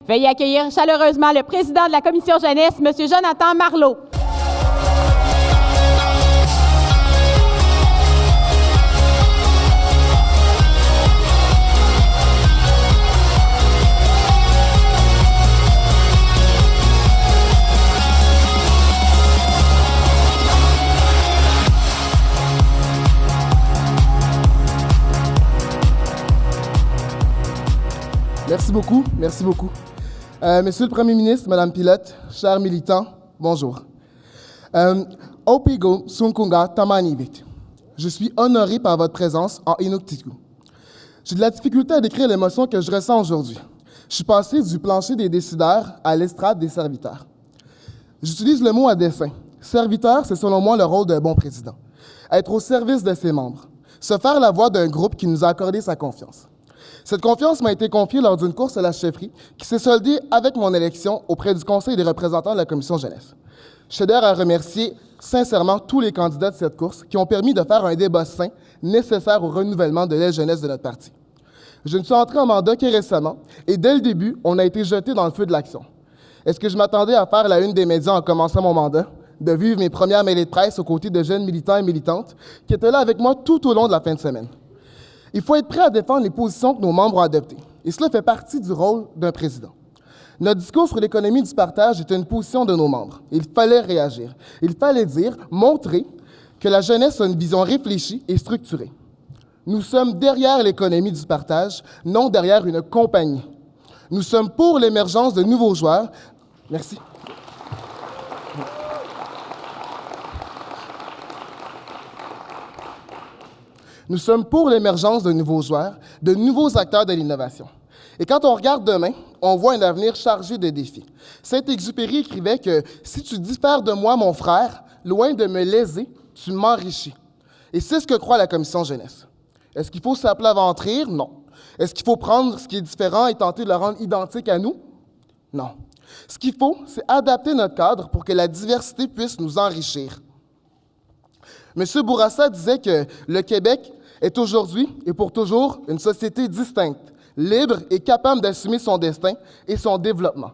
Veuillez accueillir chaleureusement le président de la commission jeunesse, M. Jonathan Marleau. Merci beaucoup, merci beaucoup. Monsieur le Premier ministre, Madame Pilote, chers militants, bonjour. Opigo Sunkunga Tamanivit. Je suis honoré par votre présence en Inuktitut. J'ai de la difficulté à décrire l'émotion que je ressens aujourd'hui. Je suis passé du plancher des décideurs à l'estrade des serviteurs. J'utilise le mot à dessein. Serviteur, c'est selon moi le rôle d'un bon président. Être au service de ses membres. Se faire la voix d'un groupe qui nous a accordé sa confiance. Cette confiance m'a été confiée lors d'une course à la chefferie qui s'est soldée avec mon élection auprès du Conseil des représentants de la Commission jeunesse. Je tiens à remercier sincèrement tous les candidats de cette course qui ont permis de faire un débat sain nécessaire au renouvellement de l'aile jeunesse de notre parti. Je ne suis entré en mandat que récemment et dès le début, on a été jeté dans le feu de l'action. Est-ce que je m'attendais à faire la une des médias en commençant mon mandat, de vivre mes premières mêlées de presse aux côtés de jeunes militants et militantes qui étaient là avec moi tout au long de la fin de semaine? Il faut être prêt à défendre les positions que nos membres ont adoptées. Et cela fait partie du rôle d'un président. Notre discours sur l'économie du partage était une position de nos membres. Il fallait réagir. Il fallait dire, montrer que la jeunesse a une vision réfléchie et structurée. Nous sommes derrière l'économie du partage, non derrière une compagnie. Nous sommes pour l'émergence de nouveaux joueurs. Merci. Nous sommes pour l'émergence de nouveaux joueurs, de nouveaux acteurs de l'innovation. Et quand on regarde demain, on voit un avenir chargé de défis. Saint-Exupéry écrivait que « Si tu diffères de moi, mon frère, loin de me léser, tu m'enrichis. » Et c'est ce que croit la Commission jeunesse. Est-ce qu'il faut s'aplaventrir? Non. Est-ce qu'il faut prendre ce qui est différent et tenter de le rendre identique à nous? Non. Ce qu'il faut, c'est adapter notre cadre pour que la diversité puisse nous enrichir. M. Bourassa disait que le Québec est aujourd'hui et pour toujours une société distincte, libre et capable d'assumer son destin et son développement.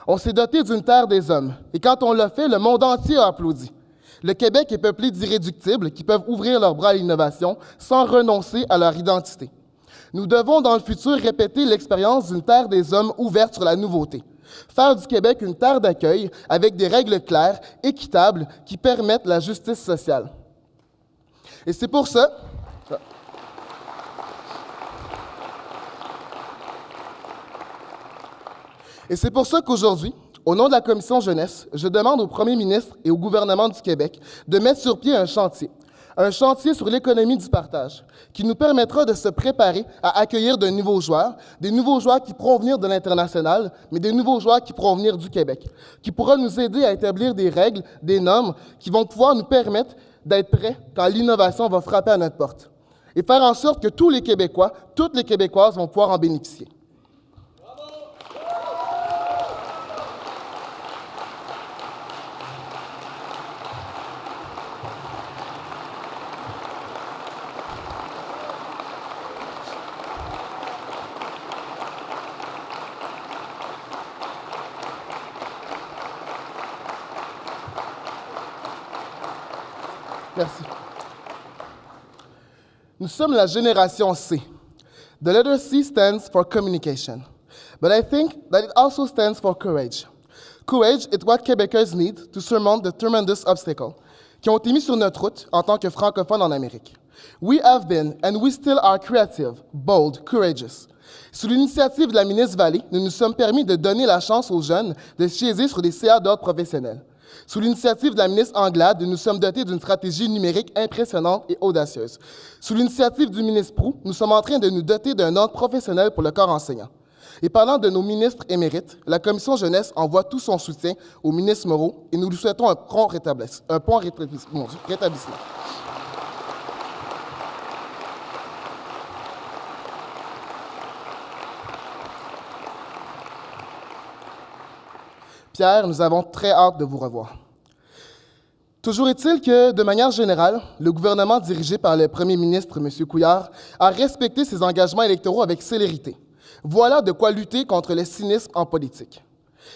On s'est doté d'une terre des hommes et quand on l'a fait, le monde entier a applaudi. Le Québec est peuplé d'irréductibles qui peuvent ouvrir leurs bras à l'innovation sans renoncer à leur identité. Nous devons dans le futur répéter l'expérience d'une terre des hommes ouverte sur la nouveauté. Faire du Québec une terre d'accueil avec des règles claires, équitables, qui permettent la justice sociale. Et c'est pour ça qu'aujourd'hui, au nom de la Commission jeunesse, je demande au Premier ministre et au gouvernement du Québec de mettre sur pied un chantier sur l'économie du partage, qui nous permettra de se préparer à accueillir de nouveaux joueurs, des nouveaux joueurs qui pourront venir de l'international, mais des nouveaux joueurs qui pourront venir du Québec, qui pourra nous aider à établir des règles, des normes qui vont pouvoir nous permettre d'être prêts quand l'innovation va frapper à notre porte et faire en sorte que tous les Québécois, toutes les Québécoises vont pouvoir en bénéficier. Merci. Nous sommes la génération C. The letter C stands for communication, but I think that it also stands for courage. Courage is what Québécois need to surmount the tremendous obstacles qui ont été mis sur notre route en tant que francophones en Amérique. We have been, and we still are creative, bold, courageous. Sous l'initiative de la ministre Vallée, nous nous sommes permis de donner la chance aux jeunes de siéger sur des CA d'ordre professionnel. Sous l'initiative de la ministre Anglade, nous nous sommes dotés d'une stratégie numérique impressionnante et audacieuse. Sous l'initiative du ministre Proulx, nous sommes en train de nous doter d'un ordre professionnel pour le corps enseignant. Et parlant de nos ministres émérites, la Commission jeunesse envoie tout son soutien au ministre Moreau et nous lui souhaitons un prompt rétablissement. Pierre, nous avons très hâte de vous revoir. Toujours est-il que, de manière générale, le gouvernement dirigé par le premier ministre, M. Couillard, a respecté ses engagements électoraux avec célérité. Voilà de quoi lutter contre le cynisme en politique.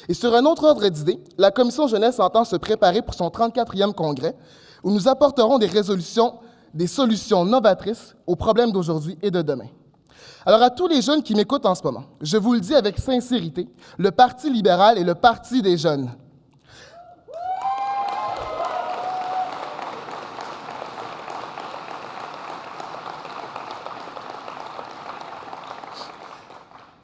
Et sur un autre ordre d'idées, la Commission jeunesse entend se préparer pour son 34e congrès, où nous apporterons des solutions novatrices aux problèmes d'aujourd'hui et de demain. Alors à tous les jeunes qui m'écoutent en ce moment, je vous le dis avec sincérité, le Parti libéral est le parti des jeunes.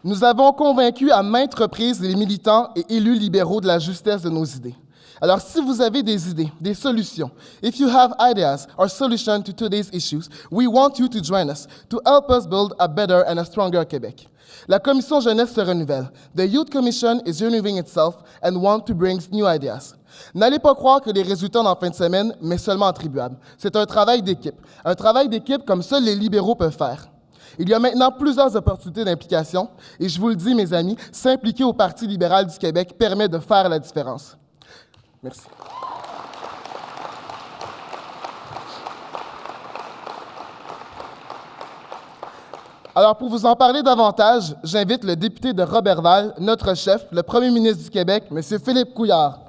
Nous avons convaincu à maintes reprises les militants et élus libéraux de la justesse de nos idées. Alors, si vous avez des idées, des solutions, if you have ideas or solutions to today's issues, we want you to join us to help us build a better and a stronger Québec. La Commission jeunesse se renouvelle. The Youth Commission is renewing itself and want to bring new ideas. N'allez pas croire que les résultats en fin de semaine, mais seulement attribuables. C'est un travail d'équipe comme seuls les libéraux peuvent faire. Il y a maintenant plusieurs opportunités d'implication et je vous le dis, mes amis, s'impliquer au Parti libéral du Québec permet de faire la différence. Merci. Alors, pour vous en parler davantage, j'invite le député de Roberval, notre chef, le premier ministre du Québec, M. Philippe Couillard.